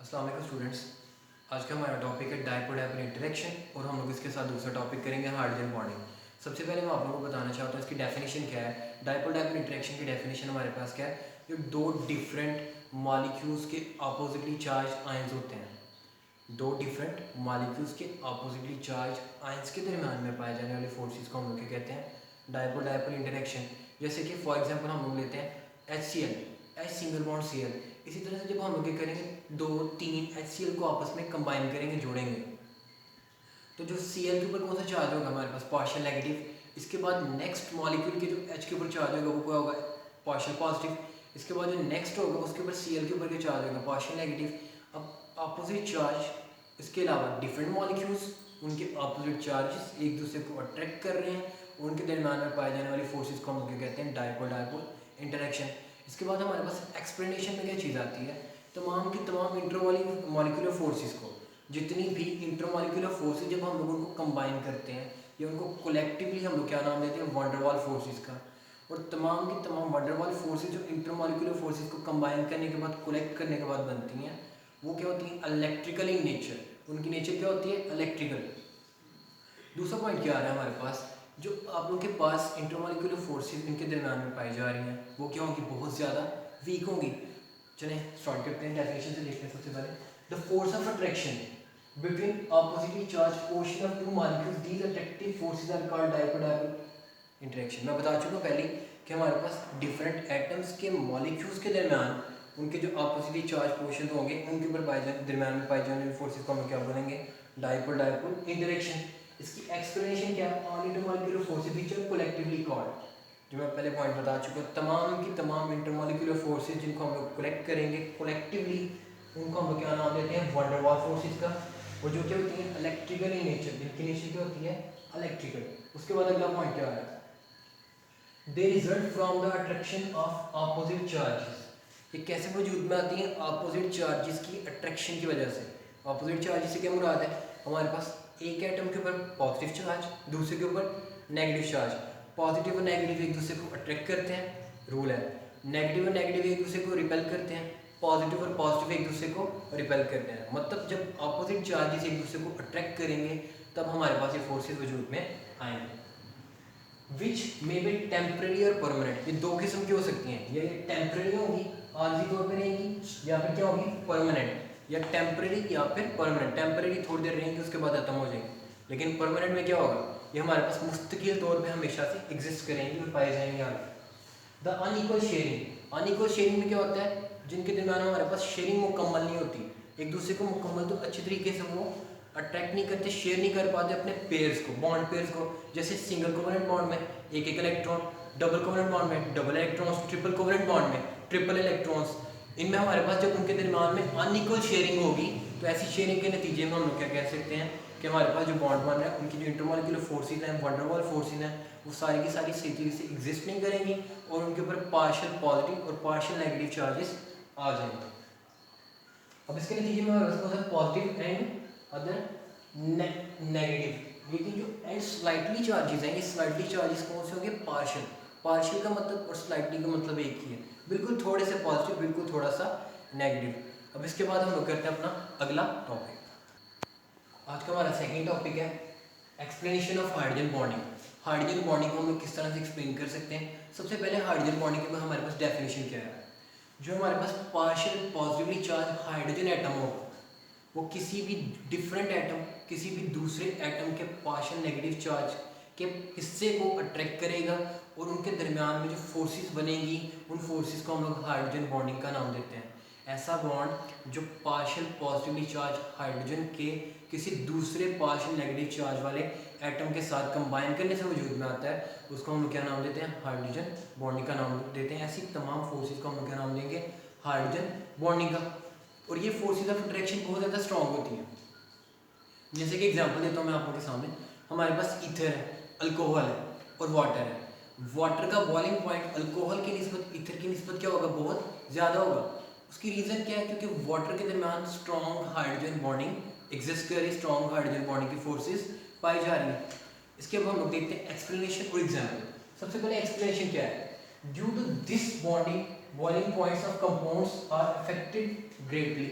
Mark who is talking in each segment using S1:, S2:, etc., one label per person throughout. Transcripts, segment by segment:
S1: अस्सलाम वालेकुम स्टूडेंट्स। आज का हमारा टॉपिक है डायपोल इंटरेक्शन और हम लोग इसके साथ दूसरा टॉपिक करेंगे हाइड्रोजन बॉन्डिंग। सबसे पहले मैं आप लोगों को बताना चाहता हूँ इसकी डेफिनेशन क्या है। डायपोल इंटरेक्शन की डेफिनेशन हमारे पास क्या है, जो दो डिफरेंट मॉलिक्यूल्स के अपोजिटली चार्ज आयंस होते हैं, दो डिफरेंट मॉलिक्यूल्स के अपोजिटली चार्ज आयंस के दरमियान में पाए जाने वाली फोर्सेस को हम लोग क्या कहते हैं, डायपोल इंटरेक्शन। जैसे कि फॉर एग्जांपल हम लोग लेते हैं HCl, H single bond Cl। इसी तरह से जब हम लोग क्या करेंगे, दो तीन HCl को आपस में कंबाइन करेंगे, जोड़ेंगे, तो जो Cl के ऊपर कौन सा चार्ज होगा हमारे पास, पार्शियल नेगेटिव। इसके बाद नेक्स्ट मॉलिक्यूल के जो H के ऊपर चार्ज होगा वो क्या होगा, पार्शियल पॉजिटिव। इसके बाद जो नेक्स्ट होगा उसके ऊपर Cl के ऊपर क्या चार्ज होगा, पार्शियल नेगेटिव। अब अपोजिट चार्ज, इसके अलावा डिफरेंट मॉलिक्यूल्स, उनके अपोजिट चार्जेस एक दूसरे को अट्रैक्ट कर रहे हैं, उनके दरमियान में पाए जाने वाली फोर्सेस को हम क्या कहते हैं, डायपोल इंटरेक्शन। इसके बाद हमारे पास एक्सप्लेनेशन में क्या चीज़ आती है, तमाम की तमाम इंटरमॉलिक्यूलर फोर्सेस को, जितनी भी इंटरमॉलिक्यूलर फोर्सेस जब हम लोग उनको कंबाइन करते हैं या उनको कलेक्टिवली हम लोग क्या नाम देते हैं, वंडरवॉल फोर्सेस का। और तमाम की तमाम वंडरवॉल फोर्सेस जो इंटरमॉलिक्यूलर फोर्सेस को कंबाइन करने के बाद, कलेक्ट करने के बाद बनती हैं, वो क्या होती हैं, इलेक्ट्रिकल इन नेचर। उनकी नेचर क्या होती है, इलेक्ट्रिकल। दूसरा पॉइंट क्या आ रहा है हमारे पास, जो आप लोग के पास इंटरमॉलिक्यूलर फोर्सेस इनके दरमियान में पाई जा रही हैं, वो क्या होंगी, बहुत ज़्यादा वीक होंगी। चलें स्टार्ट करते हैं, डेफिनेशन से देखते हैं। सबसे पहले the force of attraction between oppositely charge portion of two molecules, these attractive forces are called dipole interaction. मैं बता चुका पहले कि हमारे पास डिफरेंट एटम्स के मॉलिक्यूल्स के दरमियान उनके जो ऑपोजिटली चार्ज पोर्शन होंगे, उनके ऊपर पाए जाने दरमियान में पाई जाने वाली फोर्सेस को हम क्या बोलेंगे, डायपोल इंटरेक्शन। इसकी एक्सप्लेनेशन क्या है, all intermolecular forces which are collectively called, जो मैं पहले पॉइंट बता चुका, तमाम की तमाम इंटरमॉलिक्यूलर फोर्सेस जिनको हम लोग कलेक्ट करेंगे कलेक्टिवली, उनको हम लोग क्या नाम देते हैं, वंडर वॉल फोर्सेस का। और जो क्या होती है, इलेक्ट्रिकल इन नेचर, जिनकी नेचर क्या होती है, इलेक्ट्रिकल। उसके बाद अगला पॉइंट क्या है, they result from the attraction of opposite charges. ये कैसे वजूद में आती हैं, ऑपोजिट चार्जेस की अट्रैक्शन की वजह से। ऑपोजिट चार्जेस से क्या मुराद है, हमारे पास एक एटम के ऊपर पॉजिटिव चार्ज, दूसरे के ऊपर नेगेटिव चार्ज। पॉजिटिव और नेगेटिव एक दूसरे को अट्रैक्ट करते हैं, रूल है। नेगेटिव और नेगेटिव एक दूसरे को रिपेल करते हैं, पॉजिटिव और पॉजिटिव एक दूसरे को रिपेल करते हैं। मतलब जब अपोजिट चार्जेस एक दूसरे को अट्रैक्ट करेंगे तब हमारे पास ये फोर्सेस वजूद में आएंगे। विच मे बी टेम्परेरी और परमानेंट, ये दो किस्म की हो सकती हैं, या ये टेम्परेरी होंगी, आर्जी तौर पर रहेंगी, या फिर क्या होगी, परमानेंट। या टेम्परेरी या फिर परमानेंट। टेम्परेरी थोड़ी देर रहेंगी, उसके बाद खत्म हो जाएंगे, लेकिन परमानेंट में क्या होगा, ये हमारे पास मुस्तकिल तौर पे हमेशा से एग्जिस्ट करेंगी और पाए जाएंगे आगे। The unequal sharing, unequal sharing में क्या होता है, जिनके दरमियान हमारे पास शेयरिंग मुकम्मल नहीं होती, एक दूसरे को मुकम्मल तो अच्छी तरीके से वो अट्रैक्ट नहीं करते, शेयर नहीं कर पाते अपने पेयर्स को, बॉन्ड पेयर्स को। जैसे सिंगल कोवेलेंट बॉन्ड में एक एक इलेक्ट्रॉन, डबल कोवेलेंट बॉन्ड में double electrons, triple covalent bond में ट्रिपल इलेक्ट्रॉन्स। इनमें हमारे पास जब उनके दरमियान में अनइक्वल शेयरिंग होगी, तो ऐसी शेयरिंग के नतीजे में हम लोग क्या कह सकते हैं कि हमारे पास जो बॉन्ड बन रहा है, उनकी जो इंटरमॉलिक्यूलर फोर्सेस हैं, वंडरवॉल फोर्सेस हैं, वो सारी की सारी सही तरीके से एग्जिस्ट नहीं करेंगी और उनके ऊपर पार्शियल पॉजिटिव और पार्शियल नेगेटिव चार्जेस आ जाएंगे। अब इसके नतीजे में हमारे पास पॉजिटिव एंड अदर नेगेटिव। लेकिन जो एंड स्लाइटली चार्जेस हैं, ये स्लाइटली चार्जेस कौन से होंगे, पार्शियल। पार्शियल का मतलब और स्लाइटली का मतलब एक ही है, बिल्कुल थोड़े से पॉजिटिव, बिल्कुल थोड़ा सा नेगेटिव। अब इसके बाद हम लोग करते हैं अपना अगला टॉपिक। आज का हमारा सेकंड टॉपिक है explanation of hydrogen bonding. Hydrogen bonding को हम लोग किस तरह से एक्सप्लेन कर सकते हैं। सबसे पहले हाइड्रोजन बॉन्डिंग के बाद हमारे पास डेफिनेशन क्या है, जो हमारे पास partial positively charge hydrogen atom हो, वो किसी भी डिफरेंट एटम, किसी भी दूसरे एटम के पार्शियल नेगेटिव चार्ज के हिस्से को अट्रैक्ट करेगा और उनके दरमियान में जो फोर्सेस बनेंगी, उन फोर्सेस को हम लोग हाइड्रोजन बॉन्डिंग का नाम देते हैं। ऐसा बॉन्ड जो पार्शियल पॉजिटिवली चार्ज हाइड्रोजन के किसी दूसरे पार्शियल नेगेटिव चार्ज वाले एटम के साथ कंबाइन करने से वजूद में आता है, उसको हम लोग क्या नाम देते हैं, हाइड्रोजन बॉन्डिंग का नाम देते हैं। ऐसी तमाम फोर्सेस को हम लोग क्या नाम देंगे, हाइड्रोजन बॉन्डिंग का। और ये फोर्सेस ऑफ अट्रैक्शन बहुत ज़्यादा स्ट्रॉन्ग होती हैं। जैसे कि एग्जांपल देता हूँ मैं आप लोगों के सामने, हमारे पास ईथर है, अल्कोहल है और वाटर है। वाटर का बॉइलिंग पॉइंट अल्कोहल की निस्बत ईथर की निस्बत क्या होगा, बहुत ज़्यादा होगा। उसकी रीज़न क्या है, क्योंकि वाटर के दरमियान स्ट्रॉन्ग हाइड्रोजन बॉन्डिंग एग्जिस्ट कर रही, स्ट्रॉन्ग हाइड्रोजन बॉन्डिंग की फोर्सेस पाई जा रही है। इसके अब हम लोग देखते हैं एक्सप्लेनेशन और एग्जाम्पल। सबसे पहले एक्सप्लेनेशन क्या है, due to this bonding boiling points of compounds are affected greatly।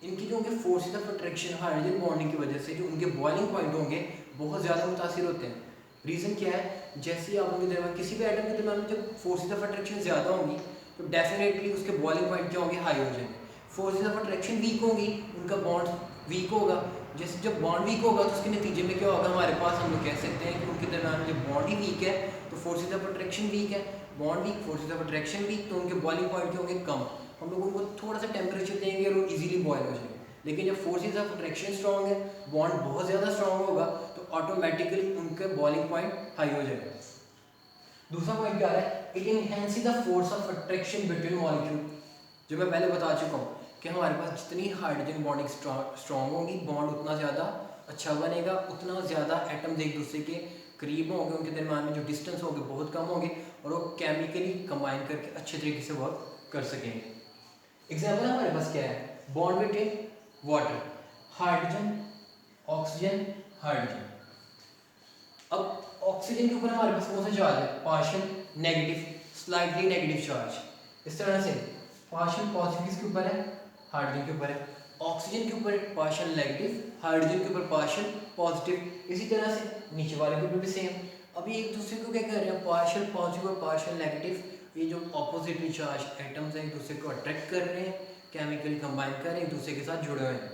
S1: इनकी जो उनके forces of attraction hydrogen bonding की वजह से जो उनके बॉइलिंग पॉइंट होंगे बहुत ज़्यादा मुतासिर होते हैं। रीज़न क्या है, जैसे ही आप उनके दरमियान किसी भी एटम के दरमियान में जब फोर्सेस ऑफ अट्रैक्शन ज़्यादा होंगी तो डेफिनेटली उसके बॉइलिंग पॉइंट क्या होंगे, हाई हो जाएंगे। फोर्सेस ऑफ अट्रैक्शन वीक होंगी, उनका बॉन्ड वीक होगा। जैसे जब बॉन्ड वीक होगा तो उसके नतीजे में क्या होगा, हमारे पास हम लोग कह सकते हैं कि उनके दरमियान में जब बॉन्ड ही वीक है तो फोर्सेस ऑफ अट्रैक्शन वीक है, bond weak, forces of attraction weak, तो उनके बॉइलिंग पॉइंट क्या होंगे, कम। हम लोग उनको थोड़ा सा टेम्परेचर देंगे और वो इजीली बॉयल हो जाएंगे। लेकिन जब फोर्सेस ऑफ अट्रैक्शन स्ट्रॉन्ग है, बॉन्ड बहुत ज़्यादा स्ट्रॉन्ग होगा तो ऑटोमेटिकली उनके बॉइलिंग पॉइंट हाई हो जाएगा। दूसरा पॉइंट क्या है, it enhances the force of attraction between molecule. जो मैं पहले बता चुका हूँ कि हमारे पास जितनी हाइड्रोजन बॉन्डिंग स्ट्रॉन्ग होगी, बॉन्ड उतना ज़्यादा अच्छा बनेगा, उतना ज़्यादा एटम्स एक दूसरे के करीब होंगे, उनके दरमियान में जो डिस्टेंस होंगे बहुत कम होंगे और वो केमिकली कंबाइन करके अच्छे तरीके से वर्क कर सकेंगे। एग्जाम्पल हमारे पास क्या है, bond between water, hydrogen, oxygen, hydrogen. अब ऑक्सीजन के ऊपर हमारे पास कौन सा चार्ज है, partial negative, slightly negative charge. इस तरह से पार्शियल पॉजिटिव किसके ऊपर है, हाइड्रोजन के ऊपर है। ऑक्सीजन के ऊपर पार्शियल नेगेटिव, हाइड्रोजन के ऊपर पार्शियल पॉजिटिव। इसी तरह से नीचे वाले के ऊपर भी सेम। अभी एक दूसरे को क्या कर रहे हैं, पार्शियल पॉजिटिव और पार्शियल नेगेटिव, ये जो ऑपोजिटली चार्ज एटम्स हैं एक दूसरे को अट्रैक्ट कर रहे हैं, केमिकली कंबाइन कर रहे हैं, एक दूसरे के साथ जुड़े हुए हैं।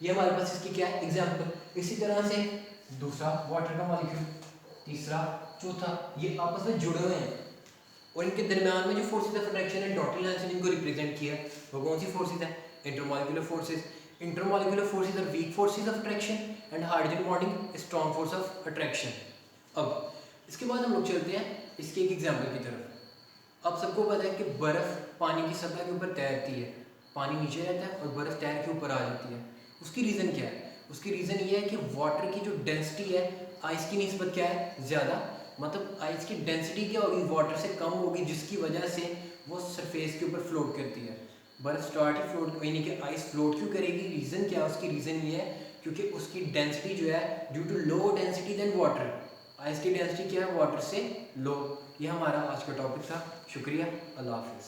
S1: ये हमारे पास इसकी क्या है, एग्जाम्पल। इसी तरह से दूसरा वाटर का मॉलिक्यूल, तीसरा, चौथा, ये आपस में जुड़े हुए हैं और इनके दरमियान में जो फोर्सेस ऑफ अट्रैक्शन है डॉटेड लाइन से इनको रिप्रेजेंट किया है, वो कौन सी फोर्सेस है, intermolecular forces. Intermolecular forces are weak forces of attraction and hydrogen bonding strong force of attraction. अब इसके बाद हम लोग चलते हैं इसके एक एग्जाम्पल की तरफ। अब सबको पता है कि बर्फ़ पानी की सतह के ऊपर तैरती है, पानी नीचे रहता है और बर्फ़ तैर के ऊपर आ जाती है। उसकी रीज़न क्या है, उसकी रीज़न ये है कि वाटर की जो डेंसिटी है आइस की निस्बत क्या है, ज़्यादा। मतलब आइस की डेंसिटी क्या होगी, वाटर से कम होगी, जिसकी वजह से वो सरफेस के ऊपर फ्लोट करती है। बर्फ स्टार्ट ही फ्लोट, यानी कि आइस फ्लोट क्यों करेगी, रीज़न क्या है, उसकी रीज़न ये है क्योंकि उसकी डेंसिटी जो है due to low density than water, ice की डेंसिटी क्या है वाटर से लो। ये हमारा आज का टॉपिक था। शुक्रिया, अल्लाह हाफिज़।